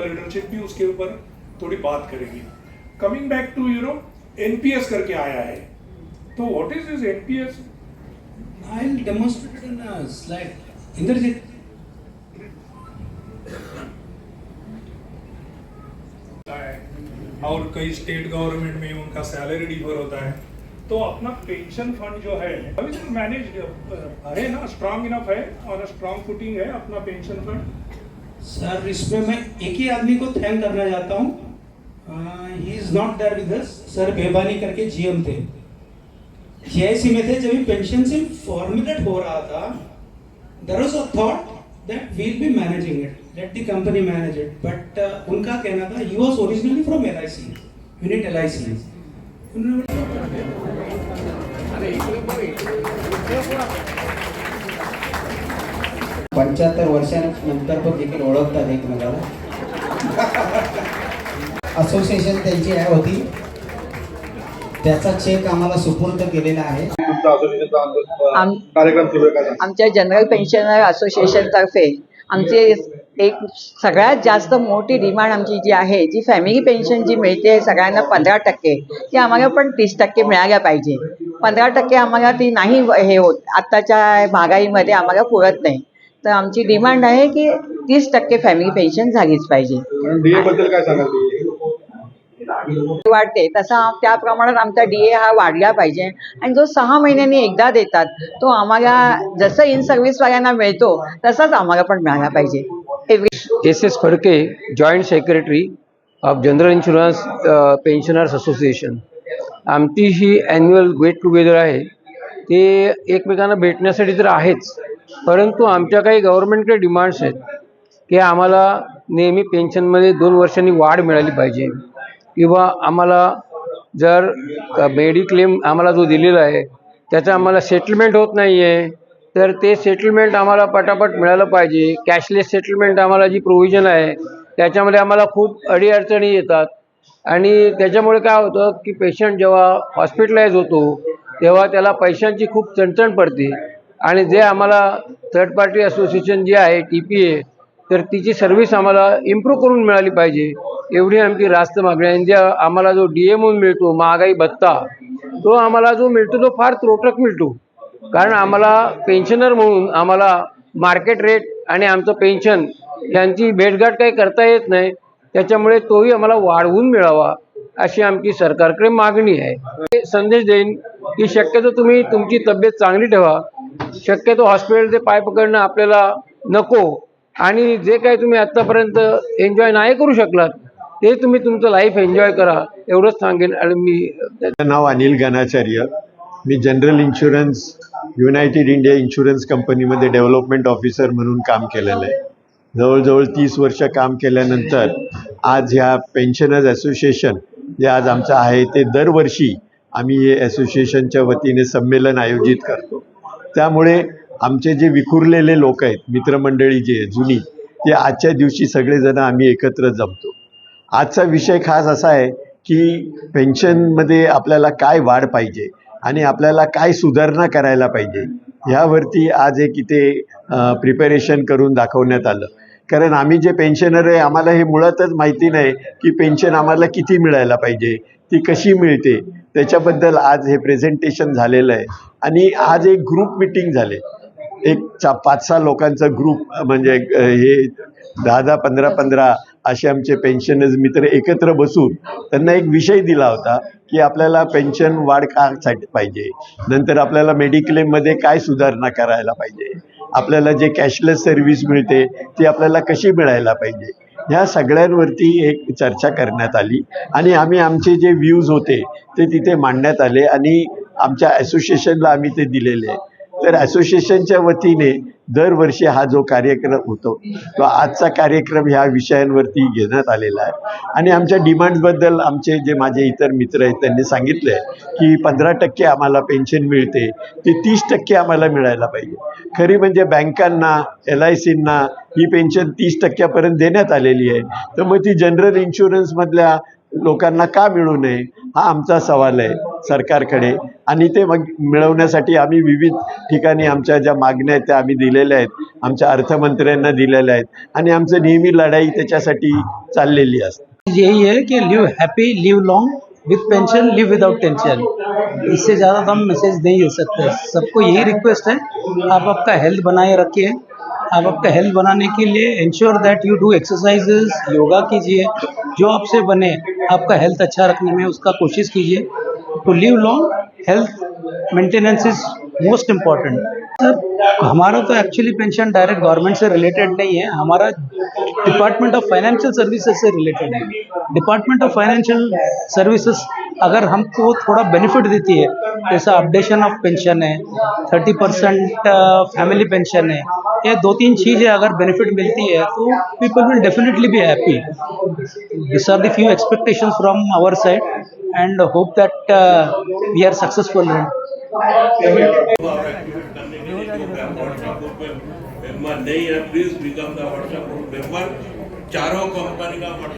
Leadership भी उसके ऊपर थोड़ी बात करेगी। कमिंग बैक टू एनपीएस करके आया है, तो what is this NPS? I will demonstrate in a slide. Indrajit, और कई स्टेट गवर्नमेंट में उनका सैलरी डिफर होता है, तो अपना पेंशन फंड जो है मैनेज है ना, स्ट्रांग इनफ है और स्ट्रांग फुटिंग है अपना पेंशन फंड? सर इसमें मैं एक ही आदमी को थैंक करना चाहता हूँ। He is not there with us. Sir बेबानी करके जीएम थे, जीआईसी में थे। जब ये पेंशन से फॉर्मुलेट हो रहा था, there was a thought that we will be managing it, let the company manage it. But उनका कहना था, he was originally from LIC, unit LIC. 75 वर्षानंतर पण देखील ओळखतात एकमेकाला। असोसिएशन त्यांची ॲड होती, त्याचा चेक आम्हाला सुपूर्द केलेला आहे। आमच्या जनरल पेन्शनर असोसिएशन तर्फे आमचे एक सगळ्यात जास्त मोठी डिमांड आमची जी आहे, जी फॅमिली पेन्शन जी मिळते सगळ्यांना 15%, ती आम्हाला पण 30% मिळायला पाहिजे। 15% आम्हाला ती नाही हे होत, आत्ताच्या महागाईमध्ये आम्हाला पुरत नाही। तर आमची डिमांड आहे की 30% फॅमिली पेन्शन झालीच पाहिजे। काय सांगाल? वाढते तसा त्या प्रमाणात आमचा डीए हा वाढला पाहिजे, आणि जो 6 महिन्यांनी एकदा देतात तो आम्हाला जसं इन सर्व्हिसवाल्यांना मिळतो तसाच आम्हाला पण मिळाला पाहिजे। S Phadke, joint secretary of general insurance pensioners association. आमची ही ॲन्युअल गेट टुगेदर आहे, ते एकमेकांना भेटण्यासाठी तर आहेच, परंतु आमच्या काही गव्हर्नमेंटकडे डिमांड्स आहेत की आम्हाला नेहमी पेन्शनमध्ये 2 वर्षांनी वाढ मिळाली पाहिजे, किंवा आम्हाला जर मेडिक्लेम आम्हाला जो दिलेला आहे त्याचं आम्हाला सेटलमेंट होत नाही आहे, तर ते सेटलमेंट आम्हाला पटापट मिळालं पाहिजे। कॅशलेस सेटलमेंट आम्हाला जी प्रोव्हिजन आहे त्याच्यामध्ये आम्हाला खूप अडीअडचणी येतात, आणि त्याच्यामुळे काय होतं की पेशंट जेव्हा हॉस्पिटलाइज होतो तेव्हा त्याला पैशांची खूप चणचण पडते, आणि जे आम्हाला थर्ड पार्टी असोसिएशन जी आहे TPA, तर तिची सर्व्हिस आम्हाला इम्प्रूव्ह करून मिळाली पाहिजे, एवढी आमची रास्त मागणी आहे। जे आम्हाला जो DA म्हणून मिळतो, महागाई भत्ता, तो आम्हाला जो मिळतो तो फार त्रोटक मिळतो, कारण आम्हाला पेन्शनर म्हणून आम्हाला मार्केट रेट आणि आमचं पेन्शन यांची भेटघाट काही करता येत नाही, त्याच्यामुळे तोही आम्हाला वाढवून मिळावा अशी आमची सरकारकडे मागणी आहे। संदेश देईन की शक्यतो तुम्ही तुमची तब्येत चांगली ठेवा, शक्यतो हॉस्पिटलचे पाय पकडणं आपल्याला नको, आणि जे काही तुम्ही आत्तापर्यंत एन्जॉय नाही करू शकलात ते तुम्ही तुमचं लाईफ एन्जॉय करा, एवढंच सांगेन। आणि माझं नाव अनिल गणाचार्य, मी general insurance United India Insurance कंपनीमध्ये डेव्हलपमेंट ऑफिसर म्हणून काम केलेलं आहे। जवळजवळ 30 वर्ष काम केल्यानंतर आज ह्या पेन्शनर्स असोसिएशन जे आज आमचं आहे, ते दरवर्षी आम्ही हे असोसिएशनच्या वतीने संमेलन आयोजित करतो। त्यामुळे आमचे जे विखुरलेले लोक आहेत, मित्रमंडळी जी आहे जुनी, ते आजच्या दिवशी सगळेजण आम्ही एकत्र जमतो। आजचा विषय खास असा आहे की पेन्शनमध्ये आपल्याला काय वाढ पाहिजे आणि आपल्याला काय सुधारणा करायला पाहिजे, ह्यावरती आज एक इथे प्रिपरेशन करून दाखवण्यात आलं। कारण आम्ही जे पेन्शनर आहे, आम्हाला हे मुळातच माहिती नाही की पेन्शन आम्हाला किती मिळायला पाहिजे, ती कशी मिळते, त्याच्याबद्दल आज हे प्रेझेंटेशन झालेलं आहे। आणि आज एक ग्रुप मीटिंग झाले, एक 5-6 लोकांचा ग्रुप, म्हणजे हे 10-10, 15-15 असे आमचे पेन्शनर्स मित्र एकत्र बसून त्यांना एक विषय दिला होता की आपल्याला पेन्शन वाढ का पाहिजे, नंतर आपल्याला मेडिक्लेममध्ये काय सुधारणा करायला पाहिजे, आपल्याला जे कॅशलेस सर्व्हिस मिळते ती आपल्याला कशी मिळायला पाहिजे, ह्या सगळ्यांवरती एक चर्चा करण्यात आली, आणि आम्ही आमचे जे व्ह्यूज होते ते तिथे मांडण्यात आले, आणि आमच्या असोसिएशनला आम्ही ते दिलेले आहे। तर असोसिएशनच्या वतीने दरवर्षी हा जो कार्यक्रम होतो, तो आजचा कार्यक्रम ह्या विषयांवरती घेण्यात आलेला आहे। आणि आमच्या डिमांड्सबद्दल आमचे जे माझे इतर मित्र आहेत त्यांनी सांगितलं आहे की 15% आम्हाला पेन्शन मिळते, ते 30% आम्हाला मिळायला पाहिजे। खरी म्हणजे बँकांना, LICना ही पेन्शन 30% पर्यंत देण्यात आलेली आहे, तर मग ती जनरल इन्शुरन्समधल्या लोकांना का मिळू नये हा आमचा सवाल आहे सरकारकडे. आणि ते मग मिळवण्यासाठी आम्ही विविध ठिकाणी आमच्या ज्या मागण्या आहेत त्या आम्ही दिलेल्या आहेत, आमच्या अर्थमंत्र्यांना दिलेल्या आहेत आणि आमचं नेहमी लढाई त्याच्यासाठी चाललेली असते. यही है कि live happy, live long, with pension, live without tension. इससे ज़्यादा तो हम मैसेज नहीं दे सकते. सबको यही रिक्वेस्ट है, आप आपका हेल्थ बनाए रखिए. आप आपका हेल्थ बनाने के लिए ensure that you do exercises, yoga कीजिए, जो आपसे बने आपका हेल्थ अच्छा रखने में उसका कोशिश कीजिए. To live long, health maintenance is most important. Sir हमारा तो एक्चुअली पेंशन डायरेक्ट गवर्नमेंट से रिलेटेड नहीं है, हमारा डिपार्टमेंट ऑफ फाइनेंशियल सर्विसेज से रिलेटेड है. डिपार्टमेंट ऑफ फाइनेंशियल सर्विसेज अगर हमको थोड़ा बेनिफिट देती है, जैसा अपडेशन ऑफ पेंशन है, 30% फैमिली पेंशन है, ये 2-3 चीज़ें अगर बेनिफिट मिलती है तो people will definitely be happy. This are the few expectations from our side and hope that we are successful. Member नहीं है, please become the WhatsApp group member. चारों कंपनी का